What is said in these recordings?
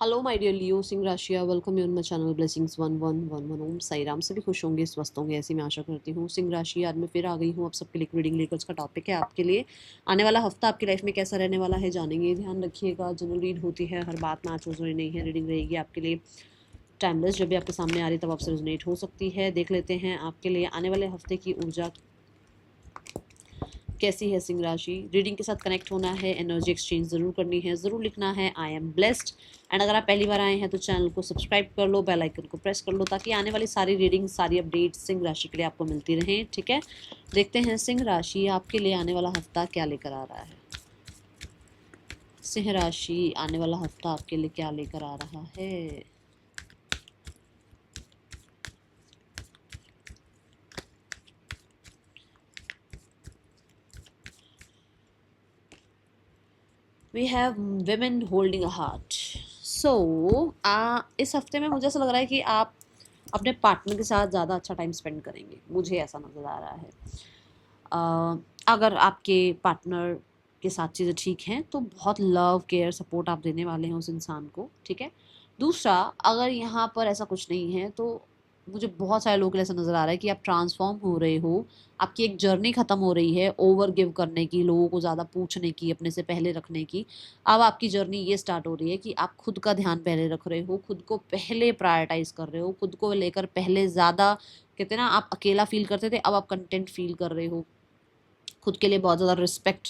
Hello my dear Leo सिंह राशिया, welcome you on my channel blessings 1111 Om Sai Ram. सभी खुश होंगे, स्वस्थ होंगे, ऐसी मैं आशा करती हूँ। सिंह राशि आज मैं फिर आ गई हूँ आप सबके लिए रीडिंग लेकर। उसका टॉपिक है आपके लिए आने वाला हफ्ता आपकी लाइफ में कैसा रहने वाला है, जानेंगे। ध्यान रखिएगा, जनरल रीड होती है, हर बात मैच हो रही नहीं है। रीडिंग रहेगी आपके लिए टाइमलेस, जब भी आपके सामने आ रही तब आपसे रेजोनेट हो सकती है। देख लेते हैं आपके लिए आने वाले हफ्ते की ऊर्जा कैसी है। सिंह राशि रीडिंग के साथ कनेक्ट होना है, एनर्जी एक्सचेंज जरूर करनी है, जरूर लिखना है आई एम ब्लेस्ड। एंड अगर आप पहली बार आए हैं तो चैनल को सब्सक्राइब कर लो, बेल आइकन को प्रेस कर लो, ताकि आने वाली सारी रीडिंग, सारी अपडेट्स सिंह राशि के लिए आपको मिलती रहें। ठीक है, देखते हैं सिंह राशि आपके लिए आने वाला हफ्ता क्या लेकर आ रहा है। सिंह राशि आने वाला हफ्ता आपके लिए क्या लेकर आ रहा है। We have women holding a heart. So इस हफ्ते में मुझे ऐसा लग रहा है कि आप अपने पार्टनर के साथ ज़्यादा अच्छा टाइम स्पेंड करेंगे, मुझे ऐसा नज़र आ रहा है। अगर आपके पार्टनर के साथ चीज़ें ठीक हैं तो बहुत लव केयर सपोर्ट आप देने वाले हैं उस इंसान को। ठीक है, दूसरा, अगर यहाँ पर ऐसा कुछ नहीं है तो मुझे बहुत सारे लोगों के लिए ऐसा नज़र आ रहा है कि आप ट्रांसफॉर्म हो रहे हो। आपकी एक जर्नी ख़त्म हो रही है ओवर गिव करने की, लोगों को ज़्यादा पूछने की, अपने से पहले रखने की। अब आपकी जर्नी ये स्टार्ट हो रही है कि आप खुद का ध्यान पहले रख रहे हो, खुद को पहले प्रायोरिटाइज कर रहे हो, खुद को लेकर पहले ज़्यादा, कहते हैं ना, आप अकेला फील करते थे, अब आप कंटेंट फील कर रहे हो। खुद के लिए बहुत ज़्यादा रिस्पेक्ट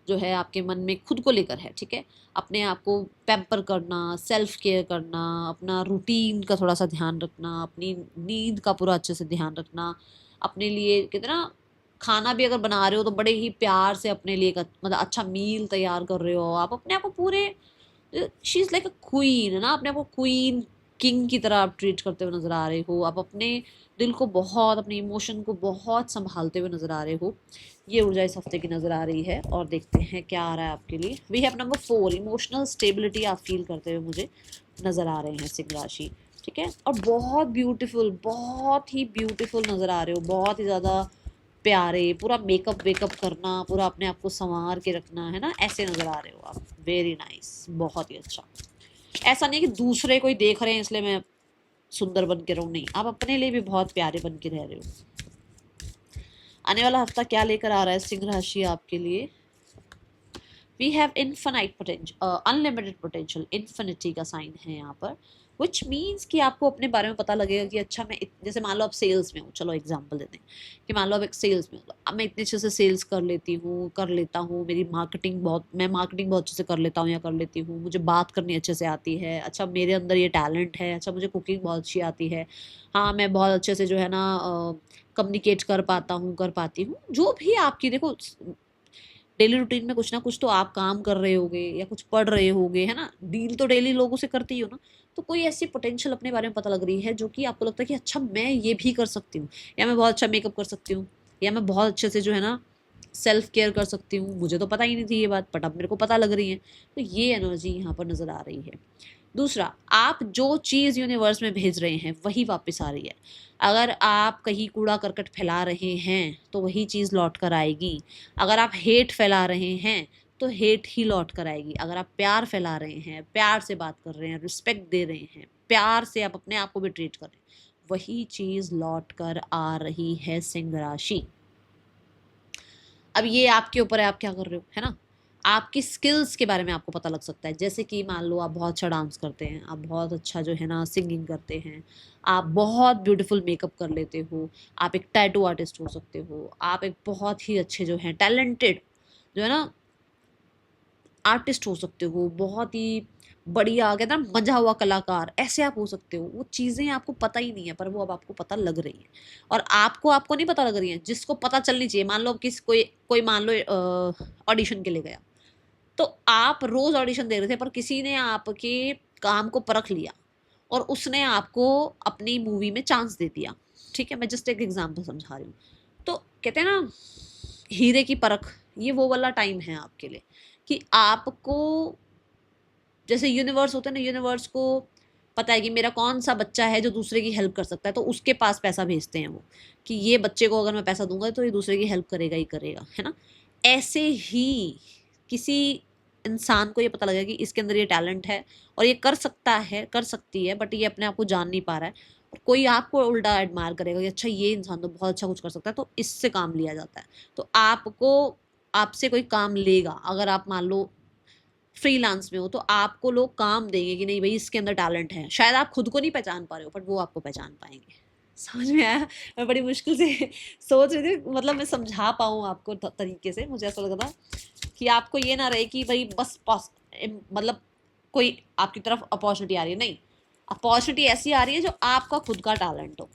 जो है आपके मन में खुद को लेकर है। ठीक है, अपने आप को पैम्पर करना, सेल्फ केयर करना, अपना रूटीन का थोड़ा सा ध्यान रखना, अपनी नींद का पूरा अच्छे से ध्यान रखना, अपने लिए कहते हैं ना, खाना भी अगर बना रहे हो तो बड़े ही प्यार से अपने लिए मतलब अच्छा मील तैयार कर रहे हो आप, अपने आप को पूरे, she is like a queen, है ना, अपने आप को क्वीन किंग की तरह आप ट्रीट करते हुए नज़र आ रहे हो। आप अपने दिल को बहुत, अपने इमोशन को बहुत संभालते हुए नज़र आ रहे हो। ये ऊर्जा इस हफ्ते की नज़र आ रही है, और देखते हैं क्या आ रहा है आपके लिए। We have number 4, emotional stability आप फील करते हुए मुझे नज़र आ रहे हैं सिंह राशि। ठीक है, और बहुत ब्यूटीफुल, बहुत ही ब्यूटीफुल नज़र आ रहे हो, बहुत ही ज़्यादा प्यारे, पूरा मेकअप वेकअप करना, पूरा अपने आप को संवार के रखना, है ना, ऐसे नज़र आ रहे हो आप। वेरी नाइस, बहुत ही अच्छा। ऐसा नहीं कि दूसरे कोई देख रहे हैं इसलिए मैं सुंदर बन के रहूं, नहीं, आप अपने लिए भी बहुत प्यारे बन के रह रहे हो। आने वाला हफ्ता क्या लेकर आ रहा है सिंह राशि आपके लिए। We have infinite potential, unlimited potential, infinity का साइन है यहाँ पर। विच मीन्स कि आपको अपने बारे में पता लगेगा कि अच्छा मैं जैसे मान लो आप सेल्स में हूँ, चलो एग्जांपल देते हैं कि मान लो आप एक सेल्स में हो, अब मैं इतने अच्छे से सेल्स कर लेती हूँ, कर लेता हूँ, मेरी मार्केटिंग बहुत, मैं मार्केटिंग बहुत अच्छे से कर लेता हूँ या कर लेती हूँ, मुझे बात करनी अच्छे से आती है, अच्छा मेरे अंदर ये टैलेंट है, अच्छा मुझे कुकिंग बहुत अच्छी आती है, हाँ मैं बहुत अच्छे से जो है ना कम्युनिकेट कर पाता हूँ, कर पाती हूँ। जो भी आपकी, देखो, डेली रूटीन में कुछ ना कुछ तो आप काम कर रहे होगे या कुछ पढ़ रहे होगे, है ना, डील तो डेली लोगों से करते ही हो ना। तो कोई ऐसी पोटेंशियल अपने बारे में पता लग रही है जो कि आपको लगता है कि अच्छा मैं ये भी कर सकती हूँ, या मैं बहुत अच्छा मेकअप कर सकती हूँ, या मैं बहुत अच्छे से जो है ना सेल्फ केयर कर सकती हूँ। मुझे तो पता ही नहीं थी ये बात, बट अब मेरे को पता लग रही है। तो ये एनर्जी यहाँ पर नजर आ रही है। दूसरा, आप जो चीज़ यूनिवर्स में भेज रहे हैं वही वापस आ रही है। अगर आप कहीं कूड़ा करकट फैला रहे हैं तो वही चीज़ लौट कर आएगी। अगर आप हेट फैला रहे हैं तो हेट ही लौट कर आएगी। अगर आप प्यार फैला रहे हैं, प्यार से बात कर रहे हैं, रिस्पेक्ट दे रहे हैं, प्यार से आप अपने आप को भी ट्रीट कर रहे हैं, वही चीज़ लौट कर आ रही है सिंह राशि। अब ये आपके ऊपर है, आप क्या कर रहे हो, है ना। आपकी स्किल्स के बारे में आपको पता लग सकता है, जैसे कि मान लो आप बहुत अच्छा डांस करते हैं, आप बहुत अच्छा जो है ना सिंगिंग करते हैं, आप बहुत ब्यूटीफुल मेकअप कर लेते हो, आप एक टैटू आर्टिस्ट हो सकते हो, आप एक बहुत ही अच्छे जो है टैलेंटेड जो है ना आर्टिस्ट हो सकते हो, बहुत ही बढ़िया, कहते हैं ना मजा हुआ कलाकार, ऐसे आप हो सकते हो। वो चीज़ें आपको पता ही नहीं है, पर वो अब आपको पता लग रही है। और आपको आपको नहीं पता लग रही है, जिसको पता चलनी चाहिए। मान लो किस कोई कोई मान लो ऑडिशन के लिए गया, तो आप रोज ऑडिशन दे रहे थे, पर किसी ने आपके काम को परख लिया और उसने आपको अपनी मूवी में चांस दे दिया। ठीक है, मैं जस्ट एक एग्जाम्पल समझा रही हूँ। तो कहते हैं ना हीरे की परख, ये वो वाला टाइम है आपके लिए कि आपको, जैसे यूनिवर्स होते हैं ना, यूनिवर्स को पता है कि मेरा कौन सा बच्चा है जो दूसरे की हेल्प कर सकता है, तो उसके पास पैसा भेजते हैं वो, कि ये बच्चे को अगर मैं पैसा दूंगा तो ये दूसरे की हेल्प करेगा ही करेगा, है ना। ऐसे ही किसी इंसान को ये पता लगेगा कि इसके अंदर ये टैलेंट है और ये कर सकता है, कर सकती है, बट ये अपने आप को जान नहीं पा रहा है। और कोई आपको उल्टा एडमायर करेगा कि अच्छा ये इंसान तो बहुत अच्छा कुछ कर सकता है, तो इससे काम लिया जाता है। तो आपको, आपसे कोई काम लेगा, अगर आप मान लो फ्रीलांस में हो, तो आपको लोग काम देंगे कि नहीं भाई इसके अंदर टैलेंट है। शायद आप खुद को नहीं पहचान पा रहे हो, बट वो आपको पहचान पाएंगे। समझ में आया? मैं बड़ी मुश्किल से सोच रही थी, मतलब मैं समझा पाऊँ आपको तरीके से। मुझे ऐसा लग रहा था कि आपको ये ना रहे कि भाई बस मतलब कोई आपकी तरफ अपॉर्चुनिटी आ रही है, नहीं, अपॉर्चुनिटी ऐसी आ रही है जो आपका खुद का टैलेंट हो।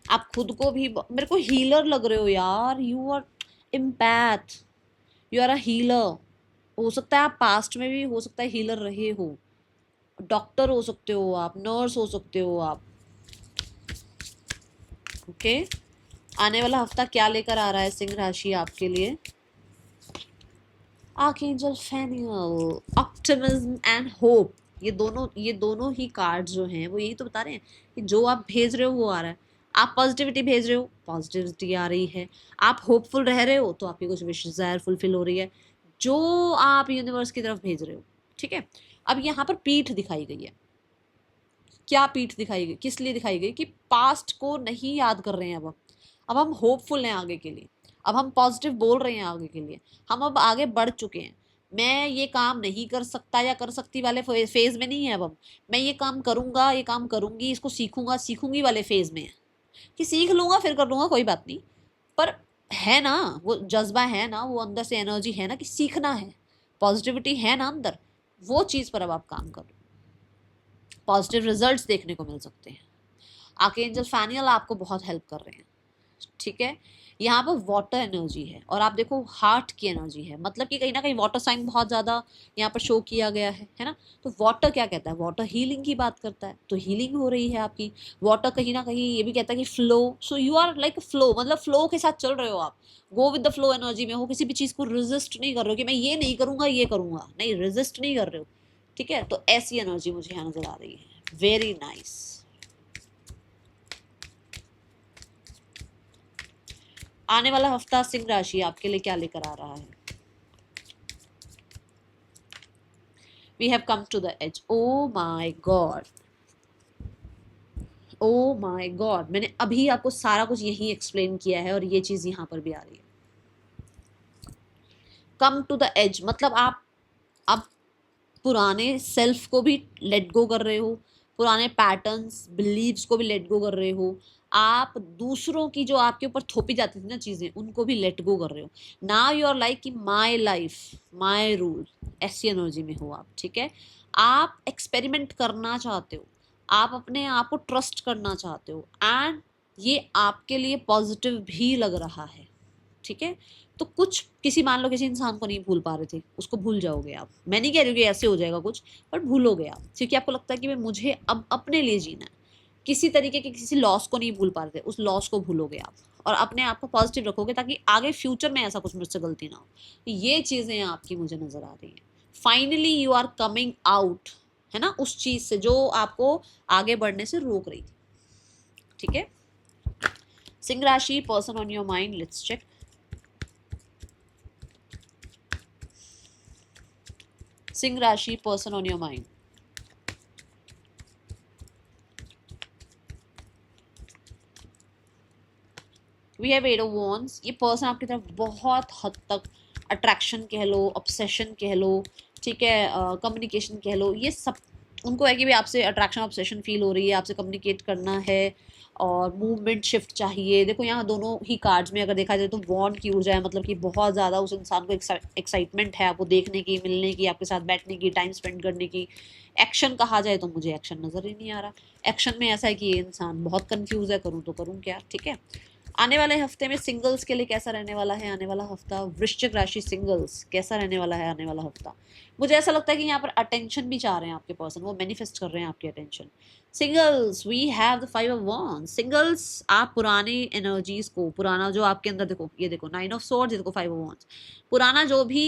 आप खुद को भी, मेरे को हीलर लग रहे हो यार, you are empath, you are a healer. हो सकता है आप पास्ट में भी, हो सकता है हीलर रहे हो, डॉक्टर हो सकते हो आप, नर्स हो सकते हो आप। ओके, आने वाला हफ्ता क्या लेकर आ रहा है सिंह राशि आपके लिए? Archangel Phanuel, optimism and hope. ये दोनों ही कार्ड जो हैं वो यही तो बता रहे हैं कि जो आप भेज रहे हो वो आ रहा है। आप पॉजिटिविटी भेज रहे हो, पॉजिटिविटी आ रही है। आप होपफुल रह रहे हो तो आपकी कुछ विश डिजायर फुलफिल हो रही है, जो आप यूनिवर्स की तरफ भेज रहे हो। ठीक है, अब यहाँ पर पीठ दिखाई गई है। क्या पीठ दिखाई गई, किस लिए दिखाई गई? कि पास्ट को नहीं याद कर रहे हैं अब हम होपफुल हैं आगे के लिए, अब हम पॉजिटिव बोल रहे हैं आगे के लिए, हम अब आगे बढ़ चुके हैं। मैं ये काम नहीं कर सकता या कर सकती वाले फेज में नहीं है अब मैं ये काम करूंगा, ये काम करूंगी, इसको सीखूंगा, सीखूंगी वाले फेज में है कि सीख लूंगा फिर कर लूंगा, कोई बात नहीं। पर है ना, वो जज्बा है ना, वो अंदर से एनर्जी है ना कि सीखना है, पॉजिटिविटी है ना अंदर, वो चीज़ पर अब आप काम करो, पॉजिटिव रिजल्ट्स देखने को मिल सकते हैं। आर्कएंजल फैनियल आपको बहुत हेल्प कर रहे हैं। ठीक है, यहाँ पर वाटर एनर्जी है और आप देखो हार्ट की एनर्जी है, मतलब कि कहीं ना कहीं वाटर साइन बहुत ज़्यादा यहाँ पर शो किया गया है ना। तो वाटर क्या कहता है? वाटर हीलिंग की बात करता है, तो हीलिंग हो रही है आपकी। वाटर कहीं ना कहीं ये भी कहता है कि flow, so you are like flow, मतलब फ्लो के साथ चल रहे हो आप, go with the flow energy में हो, किसी भी चीज़ को रेजिस्ट नहीं कर रहे हो कि मैं ये नहीं करूँगा ये करूँगा, नहीं, रेजिस्ट नहीं कर रहे हो। ठीक है, तो ऐसी एनर्जी मुझे यहाँ नजर आ रही है। Very nice. आने वाला हफ्ता सिंह राशि आपके लिए क्या लेकर आ रहा है? We have come to the edge. Oh my God, oh my God, मैंने अभी आपको सारा कुछ यही एक्सप्लेन किया है और ये चीज यहां पर भी आ रही है। कम टू द एज मतलब आप अब पुराने सेल्फ को भी लेट गो कर रहे हो, पुराने पैटर्न्स बिलीव्स को भी लेट गो कर रहे हो, आप दूसरों की जो आपके ऊपर थोपी जाती थी ना चीजें, उनको भी लेट गो कर रहे हो। नाउ यू आर लाइक कि माई लाइफ माई रूल, ऐसी एनर्जी में हो आप। ठीक है, आप एक्सपेरिमेंट करना चाहते हो, आप अपने आप को ट्रस्ट करना चाहते हो, एंड ये आपके लिए पॉजिटिव भी लग रहा है। ठीक है, तो कुछ किसी, मान लो किसी इंसान को नहीं भूल पा रहे थे, उसको भूल जाओगे आप। मैं नहीं कह रही हूँ कि ऐसे हो जाएगा कुछ, बट भूलोगे आप, क्योंकि आपको लगता है कि मुझे अब अपने लिए जीना है। किसी तरीके के किसी लॉस को नहीं भूल पा रहे थे, उस लॉस को भूलोगे आप और अपने आप को पॉजिटिव रखोगे ताकि आगे फ्यूचर में ऐसा कुछ मुझसे गलती ना हो। ये चीज़ें आपकी मुझे नज़र आ रही हैं। Finally you are coming out, है ना, उस चीज़ से जो आपको आगे बढ़ने से रोक रही थी। ठीक है, सिंह राशि, person on your mind, let's check. सिंह राशि, person on your mind. We have eight of wands. ये पर्सन आपकी तरफ बहुत हद तक अट्रैक्शन कह लो, ऑब्सेशन कह लो, ठीक है, कम्युनिकेशन कह लो, ये सब उनको है कि भी आपसे अट्रैक्शन ऑब्सेशन फील हो रही है, आपसे कम्युनिकेट करना है और मूवमेंट शिफ्ट चाहिए। देखो यहाँ दोनों ही कार्ड्स में अगर देखा जाए तो वॉन्ड की ऊर्जा है, मतलब कि बहुत ज़्यादा उस इंसान को एक्साइटमेंट है आपको देखने की, मिलने की, आपके साथ बैठने की, टाइम स्पेंड करने की। एक्शन कहा जाए तो मुझे एक्शन नज़र ही नहीं आ रहा। एक्शन में ऐसा है कि ये इंसान बहुत कंफ्यूज है, करूँ तो करूँ क्या। ठीक है, आने वाले हफ्ते में सिंगल्स के लिए कैसा रहने वाला है आने वाला हफ्ता? वृश्चिक राशि सिंगल्स, कैसा रहने वाला है आने वाला हफ्ता? मुझे ऐसा लगता है कि यहाँ पर अटेंशन भी चाह रहे हैं आपके पर्सन, वो मैनिफेस्ट कर रहे हैं आपकी attention. Singles, we have the 5 of wands. Singles, आप पुरानी एनर्जीज को, पुराना जो आपके अंदर, देखो ये देखो 9 ऑफ स्वॉर्ड्स, ये देखो 5 ऑफ वॉन्ड्स, पुराना जो भी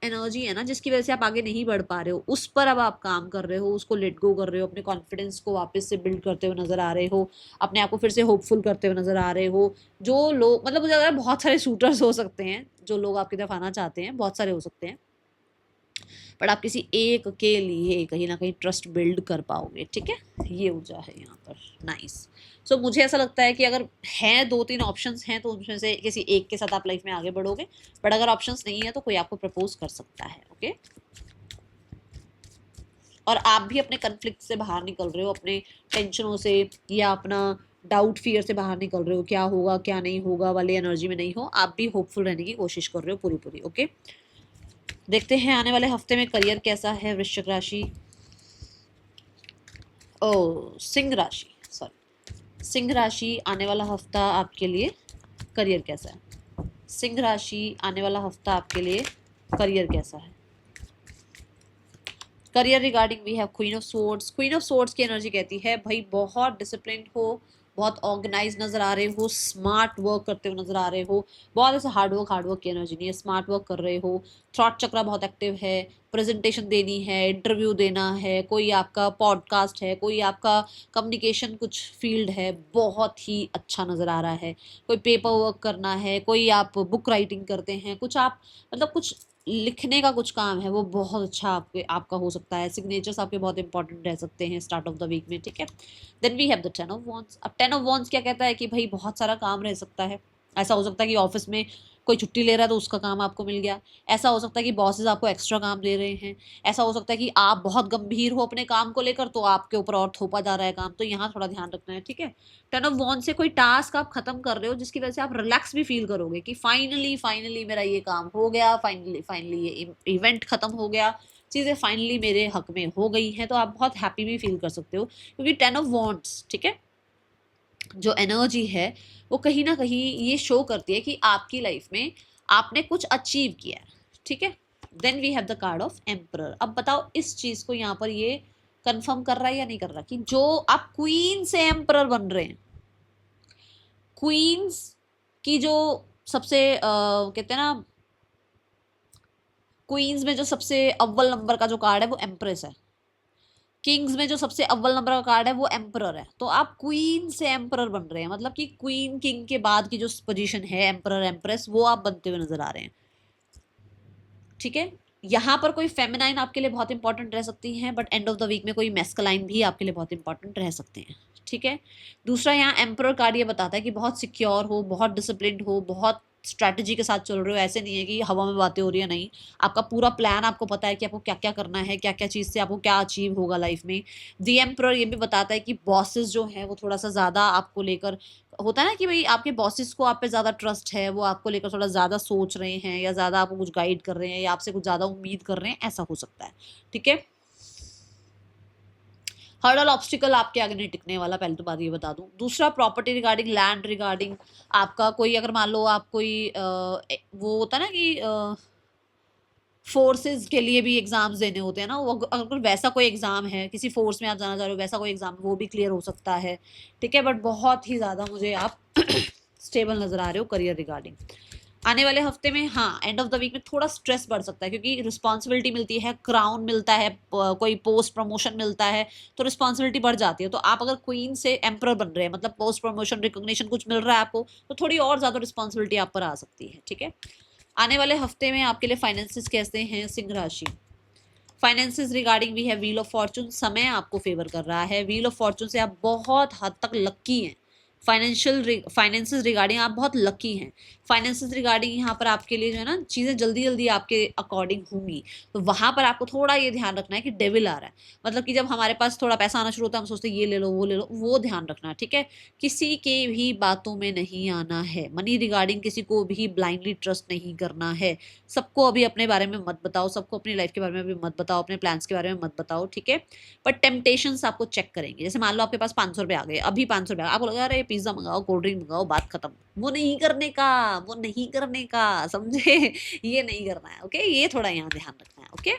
एनर्जी है ना जिसकी वजह से आप आगे नहीं बढ़ पा रहे हो, उस पर अब आप काम कर रहे हो, उसको लेट गो कर रहे हो, अपने कॉन्फिडेंस को वापस से बिल्ड करते हुए नजर आ रहे हो, अपने आप को फिर से होपफुल करते हुए नजर आ रहे हो। जो लोग, मतलब मुझे लग रहा है बहुत सारे शूटर्स हो सकते हैं जो लोग आपकी तरफ आना चाहते हैं, बहुत सारे हो सकते हैं, बट आप किसी एक के लिए कहीं ना कहीं ट्रस्ट बिल्ड कर पाओगे। ठीक है, ये ऊर्जा है यहाँ पर। नाइस। सो मुझे ऐसा लगता है कि अगर हैं 2-3 ऑप्शंस हैं तो उनमें से किसी एक के साथ आप लाइफ में आगे बढ़ोगे, बट अगर ऑप्शंस नहीं है तो कोई आपको प्रपोज कर सकता है। ओके, और आप भी अपने कन्फ्लिक्ट से बाहर निकल रहे हो, अपने टेंशनों से या अपना डाउट फियर से बाहर निकल रहे हो, क्या होगा क्या नहीं होगा वाली एनर्जी में नहीं हो, आप भी होपफुल रहने की कोशिश कर रहे हो पूरी पूरी। ओके, देखते हैं आने वाले हफ्ते में करियर कैसा है वृश्चिक राशि। ओ, सिंह राशि, सॉरी, सिंह राशि आने वाला हफ्ता आपके लिए करियर कैसा है? सिंह राशि आने वाला हफ्ता आपके लिए करियर कैसा है? Career regarding we have queen of swords. Queen of swords की एनर्जी कहती है भाई बहुत डिसिप्लिन हो, बहुत ऑर्गेनाइज नजर आ रहे हो, स्मार्ट वर्क करते हुए नजर आ रहे हो, बहुत ऐसे हार्ड वर्क की एनर्जी नहीं है, स्मार्ट वर्क कर रहे हो, थॉट चक्रा बहुत एक्टिव है, प्रेजेंटेशन देनी है, इंटरव्यू देना है, कोई आपका पॉडकास्ट है, कोई आपका कम्युनिकेशन कुछ फील्ड है, बहुत ही अच्छा नज़र आ रहा है, कोई पेपर वर्क करना है, कोई आप बुक राइटिंग करते हैं, कुछ आप मतलब कुछ लिखने का कुछ काम है वो बहुत अच्छा आपका हो सकता है, सिग्नेचर्स आपके बहुत इंपॉर्टेंट रह सकते हैं स्टार्ट ऑफ द वीक में। ठीक है, then we have the 10 of wands. अब 10 ऑफ वॉन्ड्स क्या कहता है कि भाई बहुत सारा काम रह सकता है, ऐसा हो सकता है कि ऑफिस में कोई छुट्टी ले रहा है तो उसका काम आपको मिल गया, ऐसा हो सकता है कि बॉसेस आपको एक्स्ट्रा काम दे रहे हैं, ऐसा हो सकता है कि आप बहुत गंभीर हो अपने काम को लेकर तो आपके ऊपर और थोपा जा रहा है काम, तो यहाँ थोड़ा ध्यान रखना है। ठीक है, 10 ऑफ वॉन्ड से कोई टास्क आप खत्म कर रहे हो जिसकी वजह से आप रिलैक्स भी फील करोगे कि फाइनली फाइनली मेरा ये काम हो गया, फाइनली फाइनली ये इवेंट खत्म हो गया, चीज़ें फाइनली मेरे हक में हो गई हैं, तो आप बहुत हैप्पी भी फील कर सकते हो क्योंकि 10 ऑफ वॉन्ड्स, ठीक है, जो एनर्जी है वो कहीं ना कहीं ये शो करती है कि आपकी लाइफ में आपने कुछ अचीव किया है। ठीक है, then we have the card of emperor. अब बताओ इस चीज को यहाँ पर ये कंफर्म कर रहा है या नहीं कर रहा कि जो आप क्वीन से एम्परर बन रहे हैं, क्वींस की जो सबसे कहते हैं ना, क्वींस में जो सबसे अव्वल नंबर का जो कार्ड है वो एम्प्रेस है, किंग्स में जो सबसे अव्वल नंबर का कार्ड है वो एम्परर है, तो आप क्वीन से एम्परर बन रहे हैं, मतलब कि क्वीन किंग के बाद की जो पोजीशन है एम्परर एम्प्रेस वो आप बनते हुए नजर आ रहे हैं। ठीक है, यहाँ पर कोई फेमिनाइन आपके लिए बहुत इंपॉर्टेंट रह सकती हैं, but end of the week में कोई मैस्कुलाइन भी आपके लिए बहुत इंपॉर्टेंट रह सकते हैं। ठीक है, दूसरा यहाँ एम्परर कार्ड ये बताता है कि बहुत सिक्योर हो, बहुत डिसिप्लिन्ड हो, बहुत स्ट्रैटेजी के साथ चल रहे हो, ऐसे नहीं है कि हवा में बातें हो रही है, नहीं, आपका पूरा प्लान, आपको पता है कि आपको क्या क्या करना है, क्या क्या चीज़ से आपको क्या अचीव होगा लाइफ में। दी एम्परर ये भी बताता है कि बॉसेस जो हैं वो थोड़ा सा ज़्यादा आपको लेकर, होता है ना कि भाई आपके बॉसेस को आप पे ज़्यादा ट्रस्ट है, वो आपको लेकर थोड़ा ज़्यादा सोच रहे हैं या ज़्यादा आपको कुछ गाइड कर रहे हैं या आपसे कुछ ज़्यादा उम्मीद कर रहे हैं, ऐसा हो सकता है। ठीक है, हर्डल ऑब्स्टिकल आपके आगे नहीं टिकने वाला, पहले तो बात ये बता दूं। दूसरा प्रॉपर्टी रिगार्डिंग, लैंड रिगार्डिंग, आपका कोई अगर मान लो आप कोई वो होता है ना कि फोर्सेज के लिए भी एग्जाम्स देने होते हैं ना, वो अगर वैसा कोई एग्जाम है, किसी फोर्स में आप जाना चाह रहे हो, वैसा कोई एग्जाम वो भी क्लियर हो सकता है। ठीक है, बट बहुत ही ज़्यादा मुझे आप स्टेबल नज़र आ रहे हो करियर रिगार्डिंग। आने वाले हफ्ते में हाँ एंड ऑफ द वीक में थोड़ा स्ट्रेस बढ़ सकता है क्योंकि रिस्पॉन्सिबिलिटी मिलती है, क्राउन मिलता है, कोई पोस्ट प्रमोशन मिलता है, तो रिस्पॉन्सिबिलिटी बढ़ जाती है। तो आप अगर क्वीन से एम्परर बन रहे हैं, मतलब पोस्ट प्रमोशन रिकॉग्निशन कुछ मिल रहा है आपको, तो थोड़ी और ज़्यादा रिस्पॉन्सिबिलिटी आप पर आ सकती है। ठीक है, आने वाले हफ्ते में आपके लिए फाइनेंसिस कैसे हैं सिंह राशि? फाइनेंसिस रिगार्डिंग वी है व्हील ऑफ फॉर्चून, समय आपको फेवर कर रहा है, व्हील ऑफ फॉर्चून से आप बहुत हद तक लक्की हैं, फाइनेंसिस रिगार्डिंग आप बहुत लकी हैं, फाइनेंसिस रिगार्डिंग यहाँ पर आपके लिए जो है ना चीज़ें जल्दी जल्दी आपके अकॉर्डिंग होंगी, तो वहाँ पर आपको थोड़ा ये ध्यान रखना है कि डेविल आ रहा है, मतलब कि जब हमारे पास थोड़ा पैसा आना शुरू होता है हम सोचते हैं ये ले लो वो ले लो, वो ध्यान रखना। ठीक है, किसी के भी बातों में नहीं आना है, मनी रिगार्डिंग किसी को भी ब्लाइंडली ट्रस्ट नहीं करना है, सबको अभी अपने बारे में मत बताओ, सबको अपनी लाइफ के बारे में भी मत बताओ, अपने प्लान्स के बारे में मत बताओ। ठीक है, पर टेम्पटेशंस आपको चेक करेंगे, जैसे मान लो आपके पास 500 रुपये आ गए, अभी 500 रुपये आपको लगा अरे पिज्जा मंगाओ, कोल्ड ड्रिंक मंगाओ, बात खत्म, वो नहीं करने का, वो नहीं करने का, समझे? ये नहीं करना है। ओके, ये थोड़ा यहाँ ध्यान रखना है। ओके,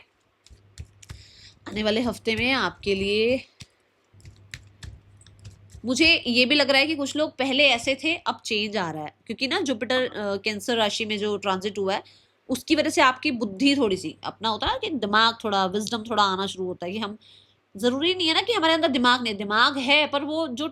आने वाले हफ्ते में आपके लिए मुझे ये भी लग रहा है कि कुछ लोग पहले ऐसे थे अब चेंज आ रहा है, क्योंकि ना जुपिटर कैंसर राशि में जो ट्रांजिट हुआ है उसकी वजह से आपकी बुद्धि थोड़ी सी अपना होता है ना कि दिमाग थोड़ा विजडम थोड़ा आना शुरू होता है कि हम जरूरी नहीं है ना कि हमारे अंदर दिमाग नहीं, दिमाग है पर वो जो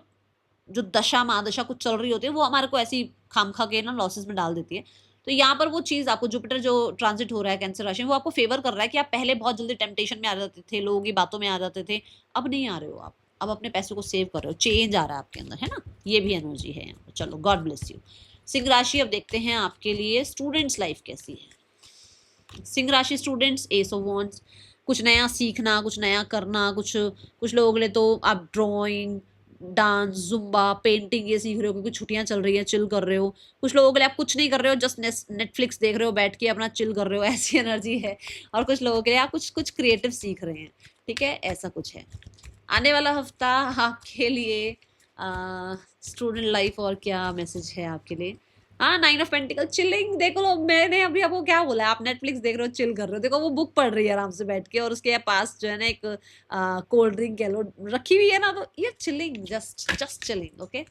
जो दशा महादशा कुछ चल रही होती है वो हमारे को ऐसी खाम खा के ना लॉसेस में डाल देती है। तो यहाँ पर वो चीज आपको जुपिटर जो ट्रांजिट हो रहा है कैंसर राशि में वो आपको फेवर कर रहा है कि आप पहले बहुत जल्दी टेम्पटेशन में आ जाते थे, लोगों की बातों में आ जाते थे, अब नहीं आ रहे हो आप, अब अपने पैसों को सेव कर रहे हो, चेंज आ रहा है आपके अंदर, है ना, ये भी एनर्जी है यहाँ पर। चलो गॉड ब्लेस यू। सिंह राशि अब देखते हैं आपके लिए स्टूडेंट्स लाइफ कैसी है। सिंह राशि स्टूडेंट्स, एस ऑफ वांड्स, कुछ नया सीखना, कुछ नया करना, कुछ कुछ लोगों के लिए तो आप ड्राइंग, डांस, जुम्बा, पेंटिंग ये सीख रहे हो क्योंकि छुट्टियां चल रही हैं, चिल कर रहे हो। कुछ लोगों के लिए आप कुछ नहीं कर रहे हो, जस्ट नेटफ्लिक्स देख रहे हो बैठ के, अपना चिल कर रहे हो, ऐसी एनर्जी है। और कुछ लोगों के लिए आप कुछ कुछ क्रिएटिव सीख रहे हैं, ठीक है, ऐसा कुछ है। आने वाला हफ्ता आपके लिए स्टूडेंट लाइफ और क्या मैसेज है आपके लिए। हाँ, 9 ऑफ पेंटिकल, चिलिंग। देखो लो, मैंने अभी आपको क्या बोला है, आप नेटफ्लिक्स देख रहे हो, चिल कर रहे हो, देखो वो बुक पढ़ रही है आराम से बैठ के और उसके पास जो है ना एक कोल्ड ड्रिंक कह लो रखी हुई है ना, तो ये chilling, just just chilling. Okay,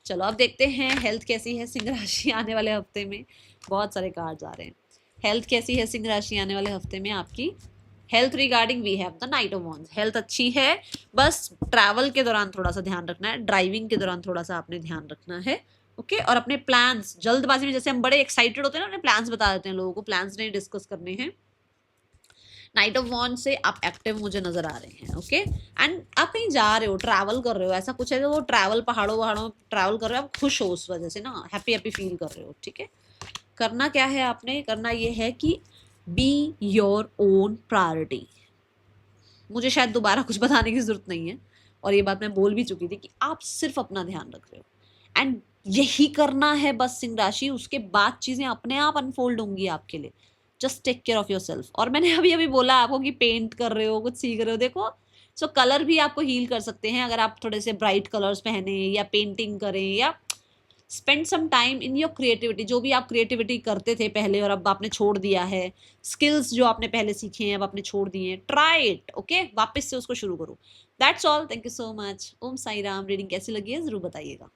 चलो अब देखते हैं हेल्थ कैसी है सिंह राशि आने वाले हफ्ते में। बहुत सारे कार्ड्स आ रहे हैं। हेल्थ कैसी है सिंह राशि आने वाले हफ्ते में आपकी। Health regarding we have the night of wands. Health अच्छी है, बस ट्रैवल के दौरान थोड़ा सा ध्यान रखना है, ड्राइविंग के दौरान थोड़ा सा आपने ध्यान रखना है। ओके, और अपने प्लान्स जल्दबाजी में, जैसे हम बड़े एक्साइटेड होते हैं ना, अपने प्लान्स बता देते हैं लोगों को, प्लान्स नहीं डिस्कस करने हैं। नाइट ऑफ वॉन्ड से आप एक्टिव मुझे नजर आ रहे हैं। ओके, एंड आप कहीं जा रहे हो, ट्रैवल कर रहे हो, ऐसा कुछ है तो वो ट्रैवल पहाड़ों वहाड़ों ट्रैवल कर रहे हो, आप खुश हो उस वजह से ना, हैप्पी हैप्पी फील कर रहे हो। ठीक है, करना क्या है आपने, करना ये है कि बी योर ओन प्रायोरिटी। मुझे शायद दोबारा कुछ बताने की जरूरत नहीं है, और ये बात मैं बोल भी चुकी थी कि आप सिर्फ अपना ध्यान रख रहे हो, एंड यही करना है बस सिंह राशि। उसके बाद चीजें अपने आप अनफोल्ड होंगी आपके लिए। Just take care of yourself. और मैंने अभी अभी बोला आपको कि पेंट कर रहे हो, कुछ सीख रहे हो, देखो सो कलर भी आपको हील कर सकते हैं अगर आप थोड़े से ब्राइट कलर्स पहने या पेंटिंग करें या spend some time in your creativity. जो भी आप क्रिएटिविटी करते थे पहले और अब आपने छोड़ दिया है, स्किल्स जो आपने पहले सीखे हैं अब आपने छोड़ दिए हैं, ट्राई इट। ओके, वापस से उसको शुरू करो। That's all, thank you so much. Om Sai Ram. Reading कैसी लगी है जरूर बताइएगा।